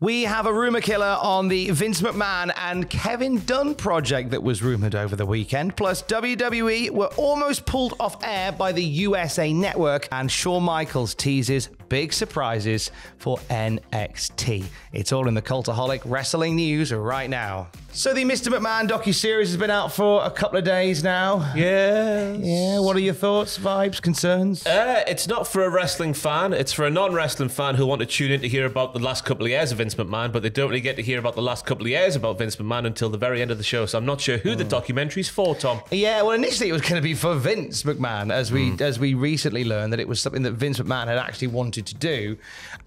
We have a rumour killer on the Vince McMahon and Kevin Dunn project that was rumoured over the weekend. Plus, WWE were almost pulled off air by the USA Network, and Shawn Michaels teases big surprises for NXT. It's all in the Cultaholic Wrestling News right now. So the Mr. McMahon docuseries has been out for a couple of days now. Yeah. What are your thoughts, vibes, concerns? It's not for a wrestling fan. It's for a non-wrestling fan who want to tune in to hear about the last couple of years of Vince McMahon, but they don't really get to hear about the last couple of years about Vince McMahon until the very end of the show. So I'm not sure who the documentary's for, Tom. Yeah, well, initially it was going to be for Vince McMahon, as we recently learned that it was something that Vince McMahon had actually wanted to do.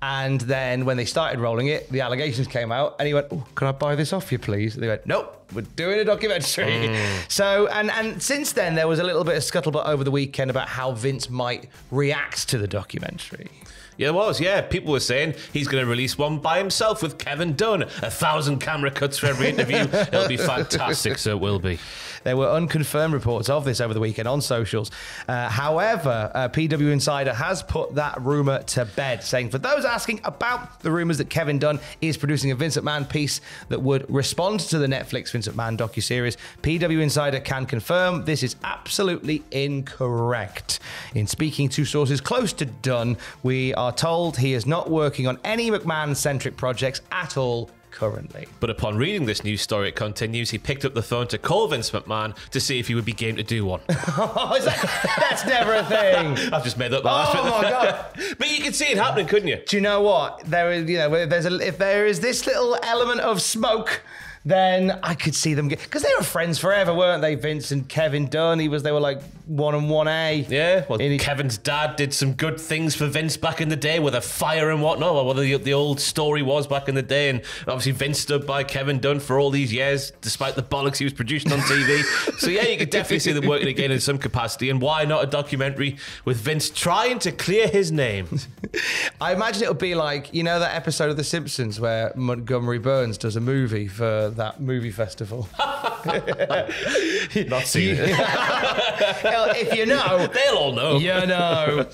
And then when they started rolling it, the allegations came out, and he went, "Oh, can I buy this off you, please?" And they went, "Nope, we're doing a documentary." So, and since then, there was a little bit of scuttlebutt over the weekend about how Vince might react to the documentary. Yeah, it was. Yeah, people were saying he's going to release one by himself with Kevin Dunn. 1,000 camera cuts for every interview. It'll be fantastic, so it will be. There were unconfirmed reports of this over the weekend on socials. However, PW Insider has put that rumour to bed, saying for those asking about the rumours that Kevin Dunn is producing a Vince McMahon piece that would respond to the Netflix Vince McMahon docuseries, PW Insider can confirm this is absolutely incorrect. In speaking to sources close to Dunn, we are told he is not working on any McMahon-centric projects at all currently. But upon reading this news story, it continues, he picked up the phone to call Vince McMahon to see if he would be game to do one. That's never a thing. I've just made that. Oh my God. But you can see it happening, couldn't you? Do you know what? There is, if there is this little element of smoke, then I could see them because they were friends forever, weren't they? Vince and Kevin Dunn. They were like 1 and 1A. Yeah. Well, Kevin's dad did some good things for Vince back in the day with a fire and whatnot. Well, what the old story was back in the day, and obviously Vince stood by Kevin Dunn for all these years, despite the bollocks he was producing on TV. So yeah, you could definitely see them working again in some capacity. And why not a documentary with Vince trying to clear his name? I imagine it would be like, you know, that episode of The Simpsons where Montgomery Burns does a movie for that movie festival. Not seen it. If you know, they'll all know. You know.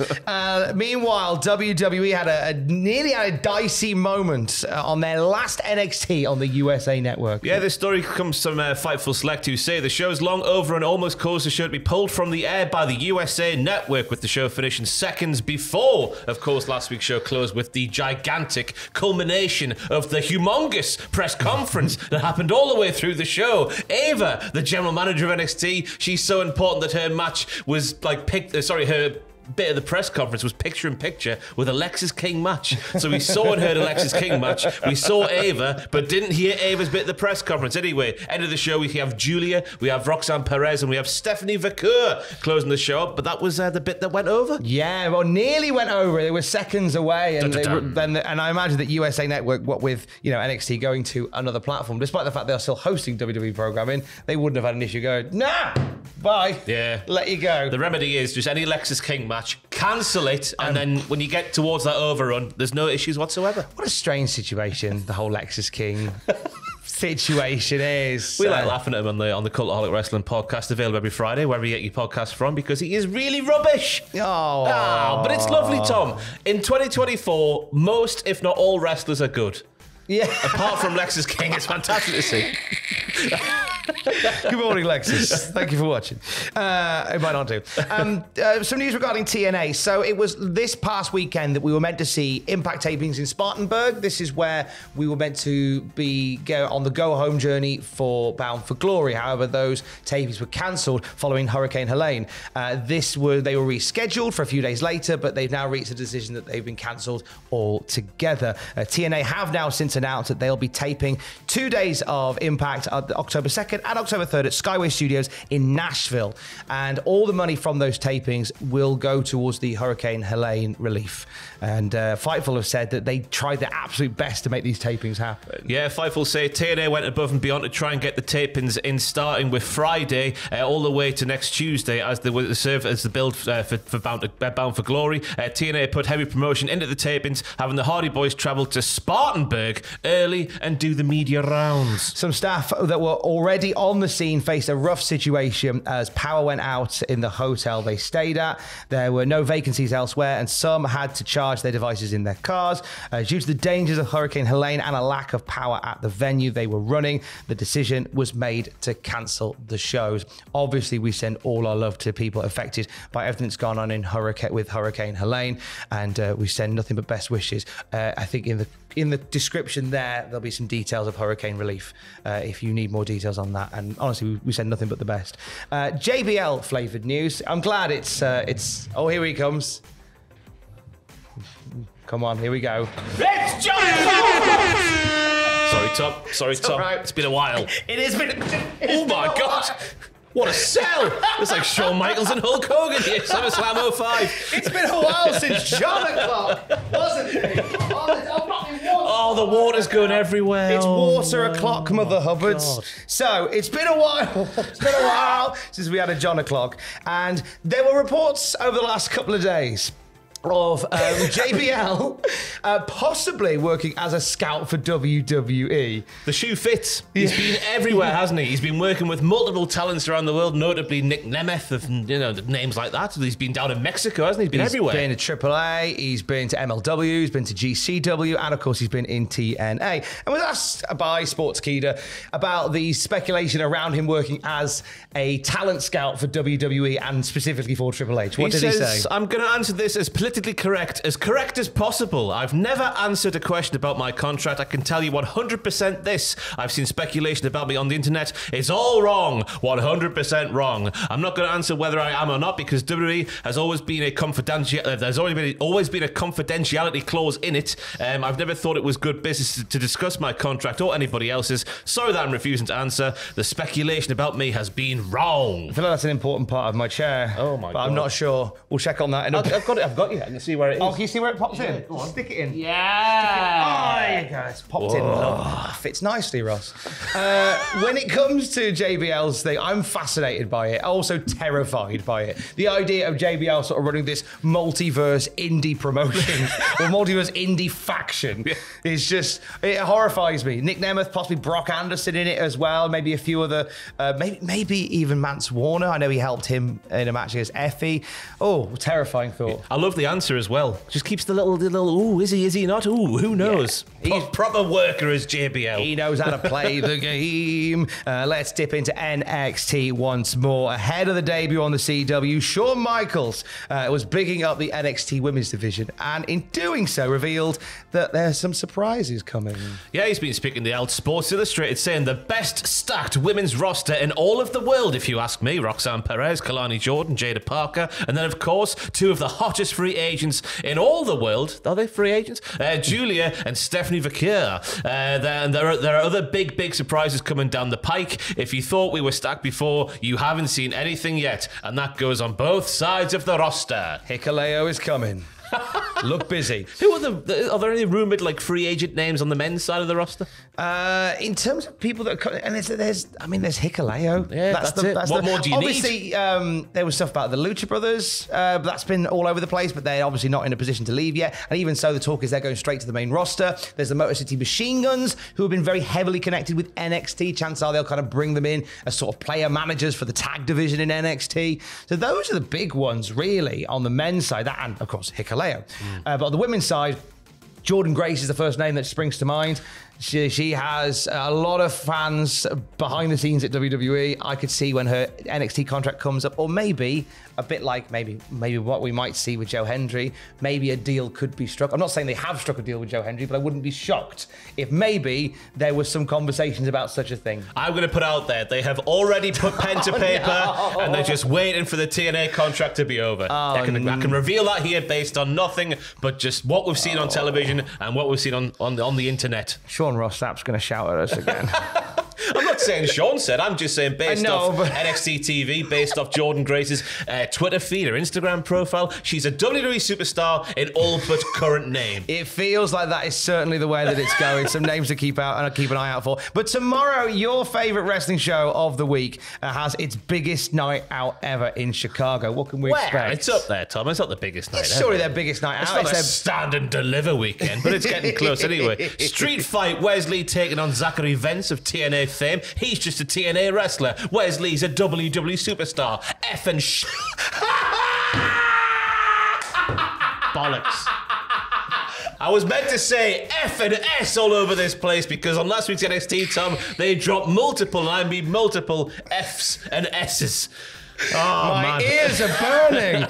Meanwhile, WWE had nearly a dicey moment on their last NXT on the USA Network. Yeah, this story comes from Fightful Select, who say the show's long over and almost caused the show to be pulled from the air by the USA Network, with the show finishing seconds before, of course, last week's show closed with the gigantic culmination of the humongous press conference that happened all the way through the show. Ava, the general manager of NXT, she's so important that her match was like her bit of the press conference was picture-in-picture with Alexis King match. So we saw and heard Alexis King match. We saw Ava, but didn't hear Ava's bit of the press conference. Anyway, end of the show, we have Julia, we have Roxanne Perez, and we have Stephanie Vaquer closing the show up. But that was the bit that went over. Yeah, well, nearly went over. They were seconds away, and and I imagine that USA Network, what with NXT going to another platform, despite the fact they are still hosting WWE programming, they wouldn't have had an issue going, nah, bye. Yeah, let you go. The remedy is just any Alexis King match, cancel it, and then when you get towards that overrun, there's no issues whatsoever. What a strange situation the whole Lexus King situation is. We like laughing at him on the Cultaholic Wrestling podcast, available every Friday, wherever you get your podcast from, because he is really rubbish. But it's lovely, Tom. In 2024, most, if not all, wrestlers are good. Yeah. Apart from Lexus King, it's fantastic to see. Good morning, Lexus. Thank you for watching. It might not do. Some news regarding TNA. So it was this past weekend that we were meant to see Impact tapings in Spartanburg. This is where we were meant to go on the go-home journey for Bound for Glory. However, those tapings were cancelled following Hurricane Helene. They were rescheduled for a few days later, but they've now reached a decision that they've been cancelled altogether. TNA have now since announced that they'll be taping 2 days of Impact, October 2nd and October 3rd at Skyway Studios in Nashville. And all the money from those tapings will go towards the Hurricane Helene relief. And Fightful have said that they tried their absolute best to make these tapings happen. Yeah, Fightful say TNA went above and beyond to try and get the tapings in, starting with Friday all the way to next Tuesday as they serve as the build for Bound for Glory. TNA put heavy promotion into the tapings, having the Hardy Boys travel to Spartanburg early and do the media rounds. Some staff that were already on the scene faced a rough situation as power went out in the hotel they stayed at. There were no vacancies elsewhere, and some had to charge their devices in their cars. Due to the dangers of Hurricane Helene and a lack of power at the venue they were running, the decision was made to cancel the shows. Obviously, we send all our love to people affected by everything that's gone on in Hurricane Helene, and we send nothing but best wishes. I think in the description there'll be some details of hurricane relief if you need more details on that. And honestly, we send nothing but the best. JBL flavoured news. I'm glad it's. Oh, here he comes. Come on, here we go. It's John! Sorry, Tom. Right. It's been a while. It has been. Oh my God! What a sell! It's like Shawn Michaels and Hulk Hogan here, SummerSlam 05. It's been a while since John o'clock, wasn't it? Oh, the water's going everywhere. It's water o'clock, Mother Hubbards. God. So it's been a while. It's been a while since we had a John o'clock, and there were reports over the last couple of days of JBL possibly working as a scout for WWE. The shoe fits. He's been everywhere, hasn't he? He's been working with multiple talents around the world, notably Nick Nemeth, names like that. He's been down in Mexico, hasn't he? He's been everywhere. He's been to AAA, he's been to MLW, he's been to GCW, and of course he's been in TNA. And was asked by Sportskeeda about the speculation around him working as a talent scout for WWE and specifically for Triple H. What did he say? I'm going to answer this as politically correct as possible. I've never answered a question about my contract. I can tell you 100% this. I've seen speculation about me on the internet. It's all wrong. 100% wrong. I'm not going to answer whether I am or not because WWE has always been a there's always been a confidentiality clause in it. I've never thought it was good business to discuss my contract or anybody else's. Sorry that I'm refusing to answer. The speculation about me has been wrong. I feel like that's an important part of my chair. Oh my God. I'm not sure. We'll check on that. I've got you. I can see where it is. Oh, can you see where it pops in? Go on. Stick it in. Yeah. Oh, there you go. It's popped in. Fits nicely, Ross. When it comes to JBL's thing, I'm fascinated by it. Also terrified by it. The idea of JBL sort of running this multiverse indie promotion or multiverse indie faction is just, it horrifies me. Nick Nemeth, possibly Brock Anderson in it as well.Maybe a few other, maybe even Mance Warner. I know he helped him in a match against Effie. Oh, terrifying thought. I love the answer as well. Just keeps the little ooh, is he not? Ooh, who knows? Yeah. He's proper worker as JBL. He knows how to play the game. Let's dip into NXT once more. Ahead of the debut on the CW, Shawn Michaels was bigging up the NXT women's division, and in doing so revealed that there's some surprises coming. Yeah, he's been speaking to the Sports Illustrated, saying the best stacked women's roster in all of the world, if you ask me. Roxanne Perez, Kalani Jordan, Jada Parker, and then of course two of the hottest free agents in all the world. Are they free agents? Julia and Stephanie Vaquer. There are other big surprises coming down the pike. If you thought we were stacked before, you haven't seen anything yet, and that goes on both sides of the roster. Hikuleo is coming. Look busy. Who are there any rumoured like free agent names on the men's side of the roster? In terms of people that are, and there's Hikuleo. Yeah, that's it. What more do you need? Obviously, there was stuff about the Lucha Brothers, but that's been all over the place. But they're obviously not in a position to leave yet. And even so, the talk is they're going straight to the main roster. There's the Motor City Machine Guns, who have been very heavily connected with NXT. Chances are they'll kind of bring them in as sort of player managers for the tag division in NXT. So those are the big ones, really, on the men's side. That and of course Hikuleo. But on the women's side, Jordan Grace is the first name that springs to mind. She has a lot of fans behind the scenes at WWE. I could see when her NXT contract comes up, or maybe a bit like maybe what we might see with Joe Hendry. Maybe a deal could be struck. I'm not saying they have struck a deal with Joe Hendry, but I wouldn't be shocked if maybe there was some conversations about such a thing. I'm going to put out there, they have already put pen to paper, and they're just waiting for the TNA contract to be over. I can reveal that here based on nothing but just what we've seen on television and what we've seen on the internet. Sean Ross Sapp's going to shout at us again. I'm not saying Sean said, I'm just saying based off NXT TV, based off Jordan Grace's Twitter feed, her Instagram profile. She's a WWE superstar in all but current name. It feels like that is certainly the way that it's going. Some names to keep out and I'll keep an eye out for. But tomorrow, your favourite wrestling show of the week has its biggest night out ever in Chicago. What can we expect? It's up there, Tom. It's not the biggest night It's ever. surely their biggest night out. It's not a stand and deliver weekend, but it's getting close anyway. Street Fight, Wesley taking on Zachary Vance of TNA fame. He's just a TNA wrestler. Wes Lee's a WWE superstar. Effing Bollocks. I was meant to say F and S all over this place because on last week's NXT, Tom, they dropped multiple, and I mean multiple Fs and S's. Oh, My man. ears are burning.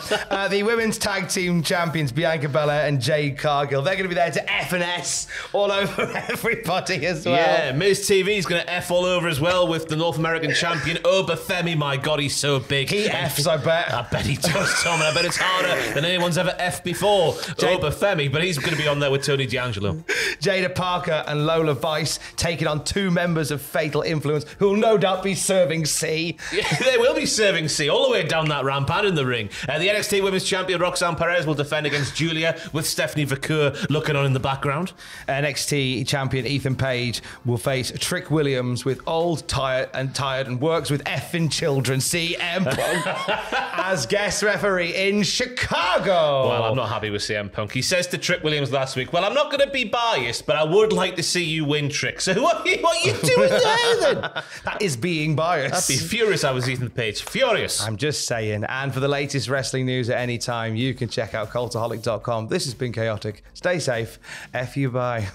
The women's tag team champions Bianca Belair and Jade Cargill. They're going to be there to F and S all over everybody as well. Yeah, Miz TV's going to F all over as well with the North American champion Obafemi. My God, he's so big. He Fs, I bet. I bet he does, Tom, and I bet it's harder than anyone's ever F before. Obafemi, but he's going to be on there with Tony D'Angelo. Jada Parker and Lola Vice taking on two members of Fatal Influence who will no doubt be serving C. Yeah, they will be serving C all the way down that ramp and in the ring. The NXT Women's Champion Roxanne Perez will defend against Julia with Stephanie Vaquer looking on in the background. NXT champion Ethan Page will face Trick Williams with old, tired and works with effing children CM Punk as guest referee in Chicago. Well, I'm not happy with CM Punk. He says to Trick Williams last week, well, I'm not going to be biased, but I would like to see you win, Trick. So what are you doing there then? That is being biased. I'd be furious I was Ethan Page. Furious. I'm just saying. And for the latest wrestling news at any time, you can check out cultaholic.com. This has been Chaotic. Stay safe. F you bye.